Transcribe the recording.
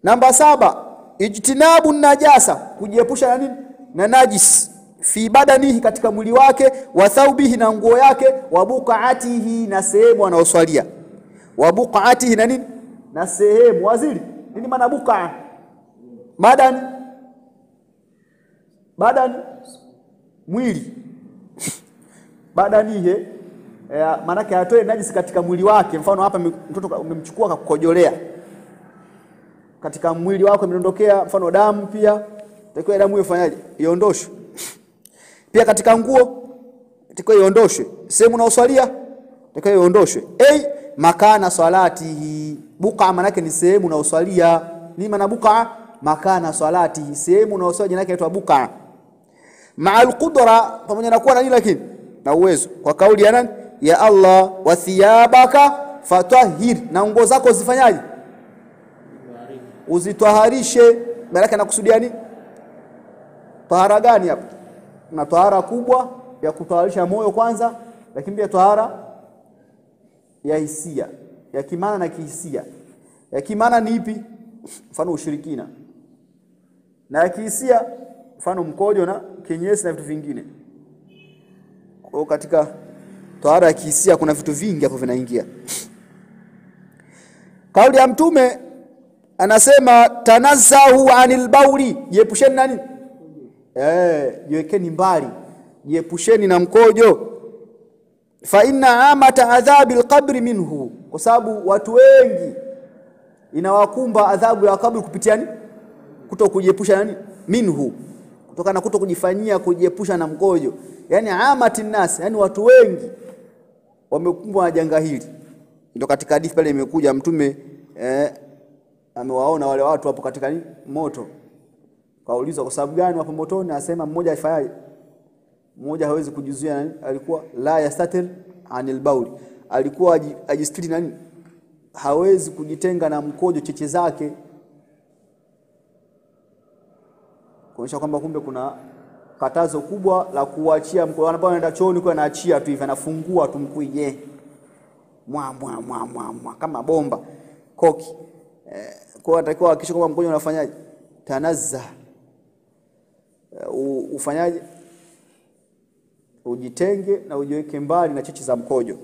Namba 7, ijtinabu najasa, kujiepusha na nini? Na najis, fi badanihi, katika mwili wake, wa thawbihi, na nguo yake, wa buqatihi, na sehemu anaoswalia. Wa buqatihi, na nini? Na sehemu. Waziri, nini maana buqa? Badan mwili. Badanihi maana yake atoe najisi katika mwili wake. Mfano hapa mtoto umemchukua akakukojolea katika mwili wako, imedondokea mfano damu, pia takiwa damu ifanyaje? Iondoshwe. Pia katika nguo takiwa iondoshwe. Sehemu unaoswalia takiwa iondoshwe. Makana salatihi, buqa maana yake ni sehemu unaoswalia. Ni maana buqa? Makana salatihi, sehemu unaoswalia, jina lake inaitwa buqa. Ma'al qudra, pamoja na kuwa na nini? Lakini na uwezo, kwa kauli ya nani? Ya Allah, wa thiyabaka fatahhir, na nguo zako zifanyaje? Uzitaharishe. Maana anakusudia nini? Tahara gani hapa? Na tahara kubwa ya kutaharisha moyo kwanza, lakini pia tahara ya hisia, ya kimana na kihisia. Ya kimana ni ipi? Mfano ushirikina. Na ya kihisia mfano mkojo na kinyesi na vitu vingine. Kwa katika tahara ya kihisia kuna vitu vingi hapo vinaingia. Kauli ya Mtume anasema tanazzahu anil bauli, jiepusheni nani? Jiwekeni mbali, jiepusheni na mkojo. Fa inna amata adhabil qabri minhu, kwa sababu watu wengi inawakumba adhabu ya kabri kupitia nini? Kutokujiepusha nani? Minhu, kutokana na kutokujifanyia kujiepusha na mkojo. Yani amati nas, yani watu wengi wamekumbwa na janga hili. Ndio katika hadithi pale imekuja Mtume amewaona wale watu hapo katika nini? Moto. Kaulizwa kwa sababu gani wapo motoni? Asema mmoja haifaye, mmoja hawezi kujizuia nani? Alikuwa la yastatir anil bauli, alikuwa ajistiri nani? Hawezi kujitenga na mkojo cheche zake. Kuonyesha kwamba kumbe kuna katazo kubwa la kuachia mkojo. Anapoenda chooni kwa anaachia tu hivi, anafungua tu mkuije mwa kama bomba koki. Kwa atakiwa hakikisha kwamba mkojo unafanyaje? Tanazza, ufanyaje? Ujitenge na ujiweke mbali na cheche za mkojo.